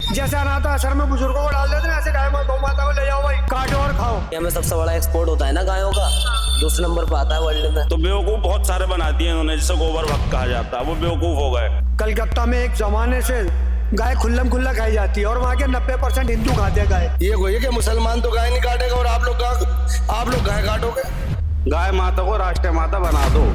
जैसे अनाथ आश्रम में बुजुर्गों को डाल देते हैं, ऐसे गाय गौ माता को ले जाओ भाई, काटो और खाओ। इंडिया में सबसे बड़ा एक्सपोर्ट होता है ना गायों का, दूसरे नंबर पर आता है वर्ल्ड में। तो बेवकूफ बहुत सारे बना दिए इन्होंने, जिसे गोबर भक्त कहा जाता है, वो बेवकूफ हो गए। कलकत्ता में एक जमाने से गाय खुल्लम खुल्ला खाई जाती है और वहाँ के 90% हिंदू खाते हैं गाय। ये कोई कि मुसलमान तो गाय नहीं काटेगा और आप लोग गाय काटोगे। गाय माता को राष्ट्रीय माता बना दो।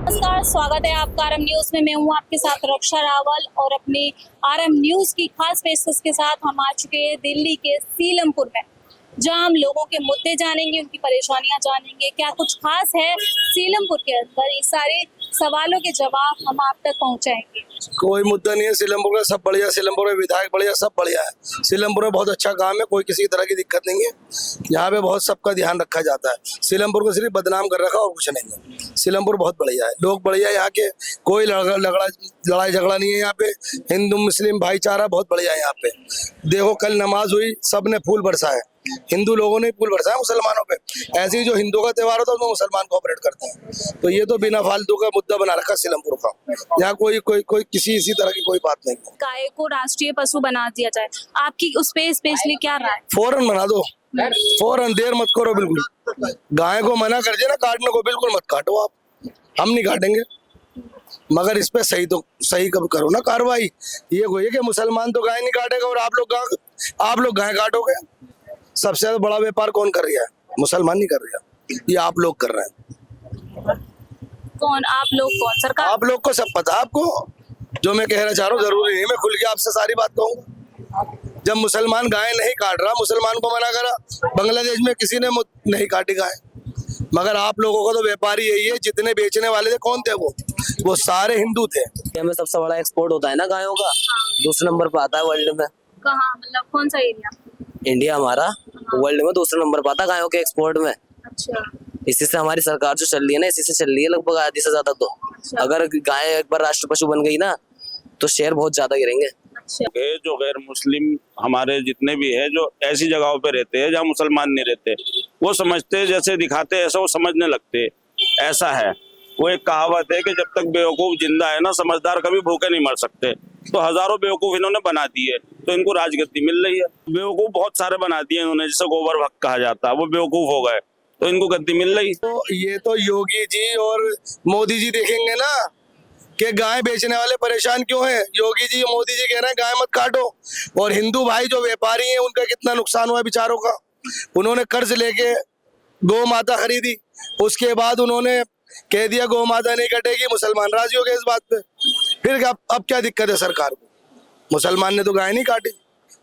नमस्कार, स्वागत है आपका आरएम न्यूज में। मैं हूं आपके साथ रक्षा रावल और अपने आरएम न्यूज की खास पेशकश के साथ हम आ चुके हैं दिल्ली के सीलमपुर में, जहां हम लोगों के मुद्दे जानेंगे, उनकी परेशानियां जानेंगे, क्या कुछ खास है सीलमपुर के अंदर। ये सारे सवालों के जवाब हम आप तक पहुंचाएंगे। कोई मुद्दा नहीं है सीलमपुर का, सब बढ़िया। सीलमपुर में विधायक बढ़िया, सब बढ़िया है। सीलमपुर में बहुत अच्छा काम है, कोई किसी तरह की दिक्कत नहीं है। यहाँ पे बहुत सबका ध्यान रखा जाता है। सीलमपुर को सिर्फ बदनाम कर रखा और कुछ नहीं है। सीलमपुर बहुत बढ़िया है, लोग बढ़िया यहाँ के, कोई लड़ाई झगड़ा नहीं है यहाँ पे। हिंदू मुस्लिम भाईचारा बहुत बढ़िया है यहाँ पे। देखो कल नमाज हुई, सबने फूल बरसाए, हिंदू लोगों ने फूल बरसाया मुसलमानों पे। ऐसे ही जो हिंदू का त्योहार होता है उसमें मुसलमान कोऑपरेट करते हैं। तो ये तो बिना फालतू का मुद्दा बना रखा सीलमपुर का। यहाँ कोई किसी इसी तरह की कोई बात नहीं है। गाय को राष्ट्रीय पशु बना दिया जाए, आपकी उस पे स्पेशली क्या राय? फौरन बना दो, फौरन, देर मत करो बिल्कुल। गाय को मना कर दिया ना काटने को, बिल्कुल मत काटो आप, हम नहीं काटेंगे। मगर इस पे सही कब करो ना कार्रवाई। ये कोई कि मुसलमान तो गाय नहीं काटेगा और आप लोग गाय काटोगे। सबसे ज्यादा बड़ा व्यापार कौन कर रहा है? मुसलमान नहीं कर रहा, ये आप लोग कर रहे हैं। कौन आप लोग? कौन सरकार? आप लोग को सब पता है। आपको जो मैं कहना चाह रहा हूँ जरूरी नहीं मैं खुल के आपसे सारी बात कहूँगा। जब मुसलमान गाय नहीं काट रहा, मुसलमान को मना करा, बांग्लादेश में किसी ने नहीं काटी गाय। मगर आप लोगों का तो व्यापारी यही है, जितने बेचने वाले थे कौन थे? वो सारे हिंदू थे। इंडिया में सबसे बड़ा एक्सपोर्ट होता है ना गायों का, दूसरे नंबर पर आता है वर्ल्ड में। कहाँ, मतलब कौन सा एरिया? इंडिया हमारा वर्ल्ड में दूसरे नंबर पर आता है गायों के एक्सपोर्ट में। अच्छा, इसी से हमारी सरकार जो चल रही है ना, इसी से चल रही है लगभग आधी से ज्यादा। तो अगर गाय एक बार राष्ट्र पशु बन गई ना तो शेयर बहुत ज्यादा गिरेंगे। ये जो गैर मुस्लिम हमारे जितने भी है, जो ऐसी जगहों पे रहते हैं जहाँ मुसलमान नहीं रहते, वो समझते हैं जैसे दिखाते हैं ऐसा वो समझने लगते हैं। ऐसा है, वो एक कहावत है कि जब तक बेवकूफ जिंदा है ना, समझदार कभी भूखे नहीं मर सकते। तो हजारों बेवकूफ इन्होंने बना दिए, तो इनको राजगद्दी मिल रही है। बेवकूफ बहुत सारे बना दिए इन्होंने, जिसे गोबर भक्त कहा जाता है, वो बेवकूफ हो गए, तो इनको गद्दी मिल रही। तो ये तो योगी जी और मोदी जी देखेंगे ना कि गाय बेचने वाले परेशान क्यों हैं। योगी जी मोदी जी कह रहे हैं गाय मत काटो, और हिंदू भाई जो व्यापारी हैं उनका कितना नुकसान हुआ बेचारों का। उन्होंने कर्ज लेके गौ माता खरीदी, उसके बाद उन्होंने कह दिया गौ माता नहीं कटेगी, मुसलमान राजी हो गए इस बात पे। फिर अब क्या दिक्कत है सरकार को? मुसलमान ने तो गाय नहीं काटी,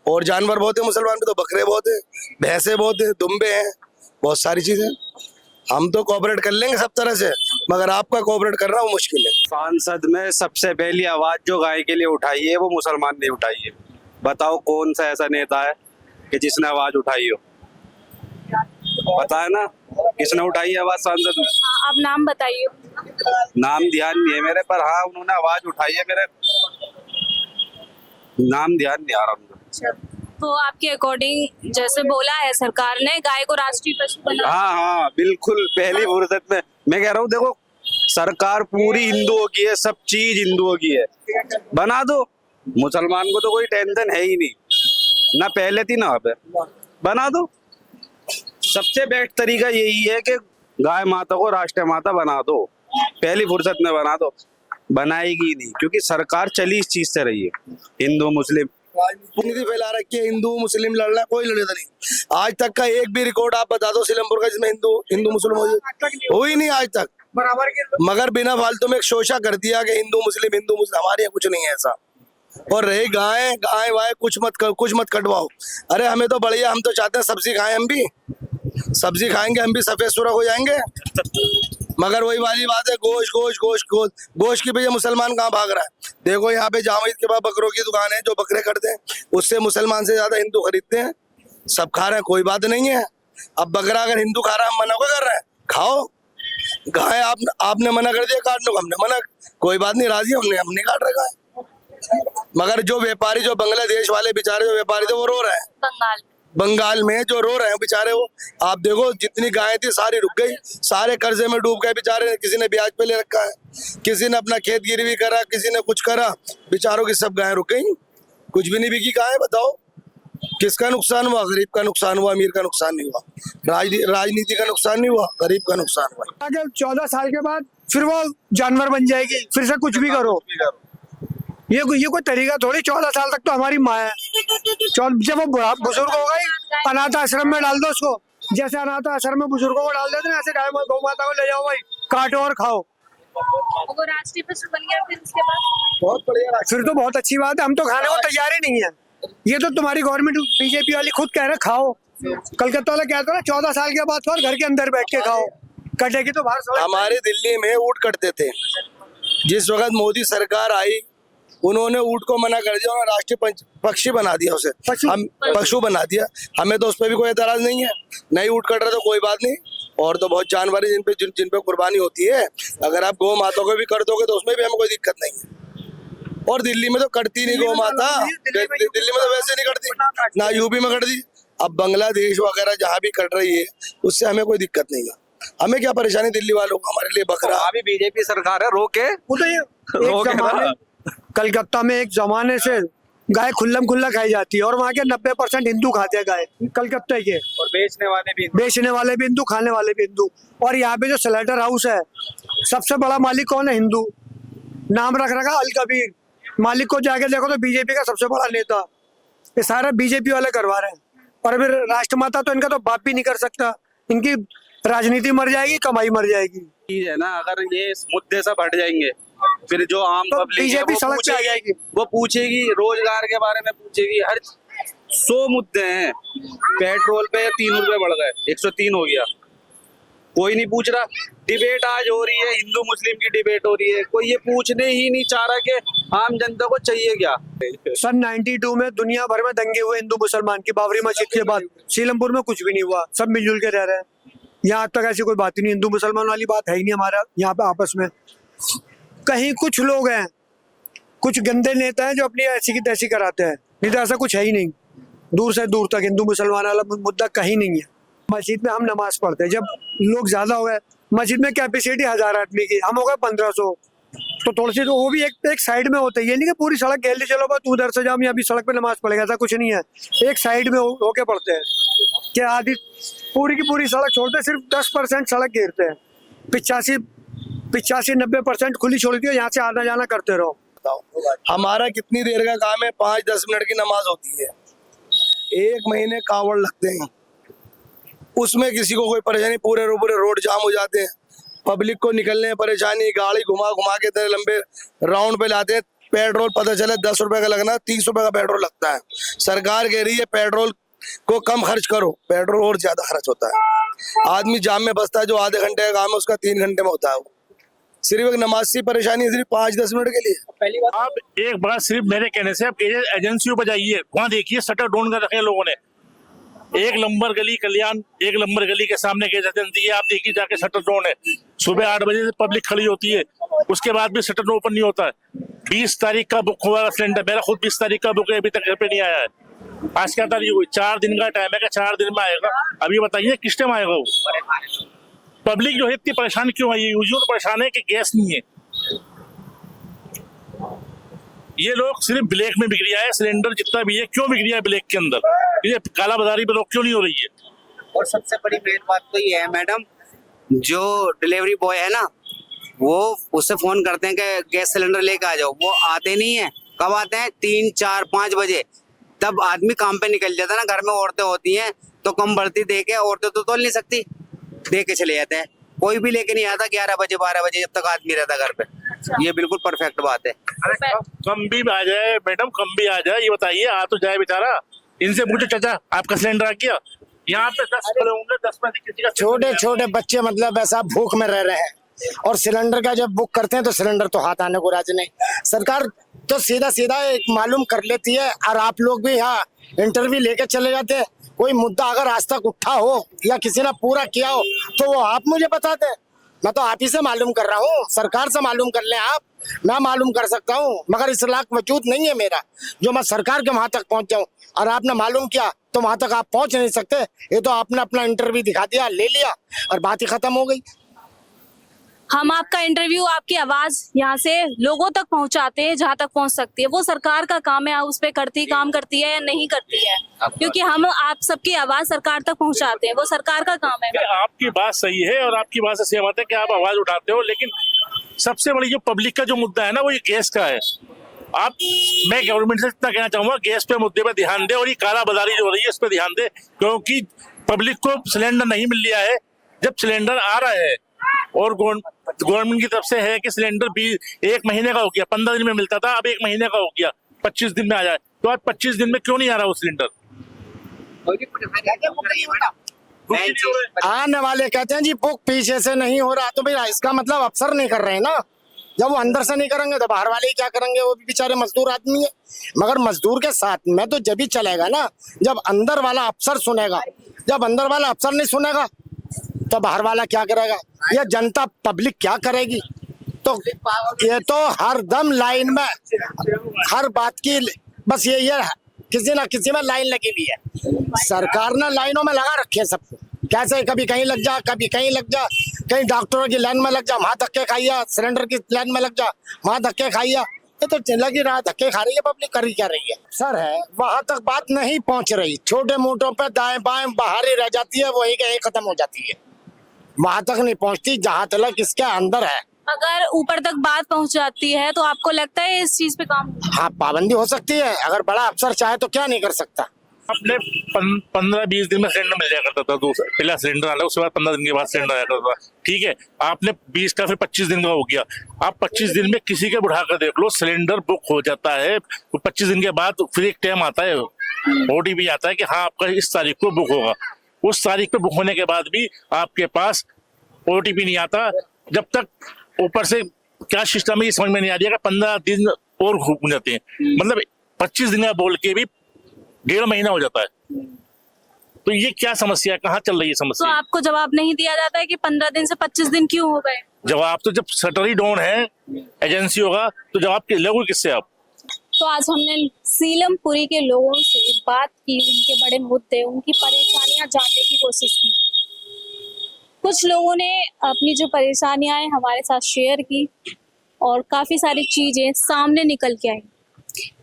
और जानवर बहुत है मुसलमान में, तो बकरे बहुत है, भैंसे बहुत है, दुम्बे हैं, बहुत सारी चीजें। हम तो कोऑपरेट कर लेंगे सब तरह से, मगर आपका कोऑपरेट करना वो मुश्किल है। सांसद में सबसे पहली आवाज जो गाय के लिए उठाई है वो मुसलमान ने उठाई है। बताओ कौन सा ऐसा नेता है कि जिसने आवाज उठाई हो? पता है ना किसने उठाई है आवाज सांसद में? आप नाम बताइए। नाम ध्यान नहीं है मेरे पर, हाँ उन्होंने आवाज उठाई है, मेरे नाम ध्यान नहीं आ रहा मुझे। तो आपके अकॉर्डिंग जैसे बोला है सरकार ने गाय को राष्ट्रीय पशु बना, हाँ बिल्कुल पहली फुर्सत में मैं कह रहा हूँ। देखो सरकार पूरी हिंदुओं की है, सब चीज हिंदुओं की है, बना दो। मुसलमान को तो कोई टेंशन है ही नहीं, ना पहले थी ना अब है, बना दो। सबसे बेस्ट तरीका यही है कि गाय माता को राष्ट्रीय माता बना दो, पहली फुर्सत में बना दो। बनाएगी नहीं, क्योंकि सरकार चली इस चीज से रही है, हिंदू मुस्लिम राजनीति फैला रखी है। हिंदू मुस्लिम लड़ रहा है, कोई लड़ेगा नहीं। आज तक का एक भी रिकॉर्ड आप बता दो सीलमपुर का जिसमें हिंदू मुस्लिम हुई नहीं आज तक। मगर बिना फालतू में एक शोषा कर दिया कि हिंदू मुस्लिम हमारे यहाँ कुछ नहीं है ऐसा। और रही गाय वाय कुछ मत कटवाओ। अरे हमें तो बढ़िया, हम तो चाहते हैं सब्जी खाएं, हम भी सब्जी खाएंगे, हम भी सफेद सुरख हो जाएंगे। मगर वही वाली बात है, गोश्त की भैया मुसलमान कहाँ भाग रहा है? देखो यहाँ पे जावेद के पास बकरों की दुकान है, जो बकरे करते हैं उससे मुसलमान से ज्यादा हिंदू खरीदते हैं। सब खा रहे हैं, कोई बात नहीं है। अब बकरा अगर हिंदू खा रहा है, हम मना क्यों कर रहे हैं? खाओ। गाय आपने मना कर दिया काटने को, हमने मना, कोई बात नहीं, राजी हम नहीं काट रहे गाय। मगर जो व्यापारी, जो बांग्लादेश वाले बेचारे जो व्यापारी थे, वो रो रहे हैं। बंगाल में जो रो रहे हैं बेचारे, वो आप देखो जितनी गायें थी सारी रुक गई, सारे कर्जे में डूब गए बेचारे। किसी ने ब्याज पे ले रखा है, किसी ने अपना खेत गिरवी करा, किसी ने कुछ करा, बेचारों की सब गायें रुक गई, कुछ भी नहीं बिकी गायें। बताओ किसका नुकसान हुआ? गरीब का नुकसान हुआ, अमीर का नुकसान नहीं हुआ। राजनीति का नुकसान नहीं हुआ, गरीब का नुकसान हुआ। आगे 14 साल के बाद फिर वो जानवर बन जाएगी, फिर से कुछ भी करो। ये कोई तरीका थोड़ी। 14 साल तक तो हमारी माँ है, जब वो बुजुर्ग हो गई अनाथ आश्रम में डाल दो उसको। जैसे अनाथ आश्रम में बुजुर्गों को डाल देते ना, ऐसे गाय गौ माता को ले जाओ भाई, काटो और खाओ। वो राष्ट्रीय पशु बन गया फिर उसके बाद बहुत बढ़िया। फिर तो बहुत अच्छी बात है, हम तो खाने को तैयार ही नहीं है। ये तो तुम्हारी गवर्नमेंट बीजेपी वाली खुद कह रहे खाओ। कलकत्ता वाला कहता ना 14 साल के बाद तो घर के अंदर बैठ के खाओ, कटेगी तो बाहर। हमारे दिल्ली में ऊँट कटते थे, जिस वक्त मोदी सरकार आई उन्होंने ऊँट को मना कर दिया, उन्होंने राष्ट्रीय पक्षी बना दिया, उसे हम पशु बना दिया। हमें तो उस पर भी कोई एतराज नहीं है, नहीं ऊँट कट रहे तो कोई बात नहीं। और तो बहुत जानवर है जिन पे कुर्बानी होती है, अगर आप गौ माता को भी कर दोगे तो उसमें भी हमें कोई दिक्कत नहीं है। और दिल्ली में तो कटती नहीं गौ माता, दिल्ली में तो वैसे नहीं कटती, ना यूपी में कटती। अब बांग्लादेश वगैरह जहाँ भी कट रही है उससे हमें कोई दिक्कत नहीं है। हमें क्या परेशानी दिल्ली वालों को, हमारे लिए बकरा। अभी बीजेपी सरकार है, रोके वो तो ये कलकत्ता में एक जमाने से गाय खुल्लम खुल्ला खाई जाती है, और वहाँ के 90% हिंदू खाते हैं गाय, कलकत्ता के। और बेचने वाले भी हिंदू, खाने वाले भी हिंदू। और यहाँ पे जो स्लेटर हाउस है, सबसे बड़ा मालिक कौन है? हिंदू। नाम रख रखा अल कबीर। मालिक को जाके देखो तो बीजेपी का सबसे बड़ा नेता। ये सारा बीजेपी वाले करवा रहे हैं। और फिर राष्ट्रमाता तो इनका तो बाप भी नहीं कर सकता। इनकी राजनीति मर जाएगी, कमाई मर जाएगी। चीज है ना, अगर ये इस मुद्दे से हट जाएंगे फिर जो आम तो पब्लिक है बीजेपी सड़क पे आ जाएगी। वो पूछेगी, रोजगार के बारे में पूछेगी, हर 100 मुद्दे हैं। पेट्रोल पे 3 रुपए बढ़ गए, 103 हो गया, कोई नहीं पूछ रहा। डिबेट आज हो रही है, हिंदू मुस्लिम की डिबेट हो रही है, कोई ये पूछने ही नहीं चाह रहा कि आम जनता को चाहिए क्या। सन 92 में दुनिया भर में दंगे हुए हिंदू मुसलमान की, बाबरी मस्जिद के बाद। सीलमपुर में कुछ भी नहीं हुआ, सब मिलजुल के रह रहे हैं। यहाँ तक ऐसी कोई बात ही नहीं, हिंदू मुसलमान वाली बात है ही नहीं हमारा यहाँ पे आपस में। कहीं कुछ लोग हैं, कुछ गंदे नेता हैं जो अपनी ऐसी की तैसी कराते हैं, नहीं तो ऐसा कुछ है ही नहीं। दूर से दूर तक हिंदू मुसलमान वाला मुद्दा कहीं नहीं है। मस्जिद में हम नमाज पढ़ते हैं, जब लोग ज्यादा हो गए, मस्जिद में कैपेसिटी 1000 आदमी की, हम हो गए 1500, तो थोड़ी सी तो वो भी एक साइड में होते हैं। ये नहीं कि पूरी सड़क घेर ली, चलो तू उधर से जा, मैं अभी सड़क पे नमाज पड़ेगा, ऐसा कुछ नहीं है। एक साइड में होके पढ़ते हैं कि आधी पूरी की पूरी सड़क छोड़ते, सिर्फ 10% सड़क घेरते हैं, 85-90% खुली छोड़ती है, यहाँ से आना जाना करते रहो। हमारा कितनी देर का काम है? 5-10 मिनट की नमाज होती है, 1 महीने कावड़ लगते हैं, उसमें किसी को कोई परेशानी, पूरे रोड जाम हो जाते हैं, पब्लिक को निकलने में परेशानी, गाड़ी घुमा घुमा के इतने लंबे राउंड पे लाते हैं। पेट्रोल पता चले 10 रुपए का लगना, 30 रुपए का पेट्रोल लगता है। सरकार कह रही है पेट्रोल को कम खर्च करो, पेट्रोल और ज्यादा खर्च होता है। आदमी जाम में फंसता है, जो आधे घंटे का काम है उसका 3 घंटे में होता है। वो सिर्फ एक नमाज की परेशानी है, सिर्फ 5-10 मिनट के लिए। पहली बात, आप एक बार सिर्फ मेरे कहने से आप एजेंसियों पर जाइए, वहाँ देखिए शटर डाउन कर रखे हैं लोगों ने। 1 नंबर गली कल्याण, 1 नंबर गली के सामने की एजेंसी है, आप देखिए जाके शटर डाउन है। सुबह 8 बजे से पब्लिक खड़ी होती है, उसके बाद भी शटर ओपन नहीं होता है। 20 तारीख का बुक हुआ सिलेंडर, मेरा खुद 20 तारीख का बुक है, अभी तक घर पे नहीं आया है। आज क्या तारीख हुई? 4 दिन का टाइम है कि 4 दिन में आएगा। अभी बताइए किस टाइम आएगा वो? पब्लिक जो है इतनी परेशान क्यों है? ये यूजर परेशान है कि गैस नहीं है। ये लोग सिर्फ ब्लैक में बिक रहा है, सिलेंडर जितना भी है क्यों बिक रहा है ब्लैक के अंदर? ये काला बाजारी पे लोग क्यों नहीं हो रही है? और सबसे बड़ी मेन बात तो ये है मैडम, जो डिलीवरी बॉय है ना, वो उससे फोन करते हैं कि गैस सिलेंडर लेके आ जाओ, वो आते नहीं है। कब आते हैं? 3, 4, 5 बजे। तब आदमी काम पे निकल जाता है ना, घर में औरतें होती हैं तो कम बढ़ती दे के, औरतें तो तोल नहीं सकती, दे के चले जाते हैं। कोई भी लेके नहीं आता 11 बजे 12 बजे, जब तक आदमी रहता घर पे। ये बिल्कुल परफेक्ट बात है। कम भी आ जाए मैडम, कम भी आ जाए, ये बताइए, आ तो जाए बेचारा। इनसे पूछो चाचा आपका सिलेंडर आ गया? यहाँ पे 10 खड़े होंगे, 10 में किसी का छोटे छोटे बच्चे मतलब ऐसा भूख में रह रहे हैं, और सिलेंडर का जब बुक करते हैं तो सिलेंडर तो हाथ आने को राजी नहीं। सरकार तो सीधा सीधा एक मालूम कर लेती है, और आप लोग भी यहाँ इंटरव्यू लेके चले जाते हैं। कोई मुद्दा अगर आज तक उठा हो या किसी ने पूरा किया हो तो वो आप मुझे बता दें। मैं तो आप ही से मालूम कर रहा हूँ, सरकार से मालूम कर लें आप, मैं मालूम कर सकता हूँ, मगर इस लायक वजूद नहीं है मेरा जो मैं सरकार के वहां तक पहुंच जाऊं। और आपने मालूम किया तो वहां तक आप पहुंच नहीं सकते। ये तो आपने अपना इंटरव्यू दिखा दिया, ले लिया और बात ही खत्म हो गई। हम आपका इंटरव्यू, आपकी आवाज यहाँ से लोगों तक पहुंचाते हैं जहाँ तक पहुंच सकती है। वो सरकार का काम है, उस पे काम करती है या नहीं करती है, क्योंकि हम आप सबकी आवाज सरकार तक पहुंचाते हैं, वो सरकार का काम है। आपकी बात सही है और आपकी बात से सहमत है कि आप आवाज उठाते हो, लेकिन सबसे बड़ी जो पब्लिक का जो मुद्दा है ना, वो ये गैस का है। मैं गवर्नमेंट से इतना कहना चाहूंगा, गैस पे मुद्दे पे ध्यान दे और ये कालाबाजारी जो हो रही है इस पे ध्यान दे, क्योंकि पब्लिक को सिलेंडर नहीं मिल रहा है। जब सिलेंडर आ रहा है और गवर्नमेंट की तरफ से है कि सिलेंडर भी 1 महीने का हो गया, 15 दिन में मिलता था, अब 1 महीने का हो गया, 25 दिन में आ जाए, तो आज 25 दिन में क्यों नहीं आ रहा वो सिलेंडर? आने वाले कहते हैं जी बुक पीछे से नहीं हो रहा, तो भाई इसका मतलब अफसर नहीं कर रहे हैं ना। जब वो अंदर से नहीं करेंगे तो बाहर वाले ही क्या करेंगे? वो भी बेचारे मजदूर आदमी है। मगर मजदूर के साथ में तो जब ही चलेगा ना जब अंदर वाला अफसर सुनेगा। जब अंदर वाला अफसर नहीं सुनेगा तो बाहर वाला क्या करेगा? ये जनता पब्लिक क्या करेगी? तो ये तो हर दम लाइन में, हर बात की बस ये किसी ना किसी में लाइन लगी हुई है। सरकार ने लाइनों में लगा रखे है सबको, कैसे कभी कहीं लग जा, कभी कहीं लग जा, कहीं डॉक्टरों की लाइन में लग जा, वहां धक्के खाइया, सिलेंडर की लाइन में लग जा, वहां धक्के खाइया। ये तो लगी रहा, धक्के खा रही है पब्लिक, कर क्या रही है? सर है वहां तक बात नहीं पहुंच रही, छोटे मोटों पे दाएं बाएं बाहर ही रह जाती है, वही कहीं खत्म हो जाती है, वहां तक नहीं पहुंचती जहां तक इसके अंदर है। अगर ऊपर तक बात पहुंच जाती है तो आपको लगता है इस चीज पे काम? हाँ, पाबंदी हो सकती है। अगर बड़ा अफसर चाहे तो क्या नहीं कर सकता। अपने 15-20 दिन में सिलेंडर मिल जाया करता था, तो पहला सिलेंडर आया, उसके बाद 15 दिन के बाद सिलेंडर आया करता था। ठीक है, आपने 20 का फिर 25 दिन का हो गया। आप 25 दिन में किसी के बढ़ा कर देख लो, सिलेंडर बुक हो जाता है। 25 दिन के बाद फिर एक टाइम आता है, OTP आता है कि हाँ आपका इस तारीख को बुक होगा। उस तारीख पे बुक होने के बाद भी आपके पास OTP नहीं आता, जब तक ऊपर से क्या सिस्टम है ये समझ में नहीं आ रही है। 15 दिन और घूम जाते हैं, मतलब 25 दिन का बोल के भी 1.5 महीना हो जाता है। तो ये क्या समस्या है, कहाँ चल रही है तो समस्या? आपको जवाब नहीं दिया जाता है कि 15 दिन से 25 दिन क्यों हो गए? जवाब तो जब शटर ही डाउन है एजेंसी होगा तो जवाब लोगे किससे आप? तो आज हमने सीलमपुरी के लोगों से बात की, उनके बड़े मुद्दे, उनकी परेशानियां जानने की कोशिश की। कुछ लोगों ने अपनी जो परेशानियां हैं हमारे साथ शेयर की और काफी सारी चीजें सामने निकल के आई।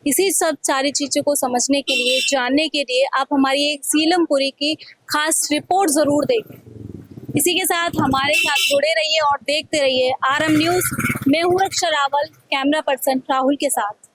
इसी सब सारी चीजों को समझने के लिए, जानने के लिए आप हमारी एक सीलमपुरी की खास रिपोर्ट जरूर देखें। इसी के साथ हमारे साथ जुड़े रहिए और देखते रहिए RM न्यूज। मैं हूं रक्षा रावल, कैमरा पर्सन राहुल के साथ।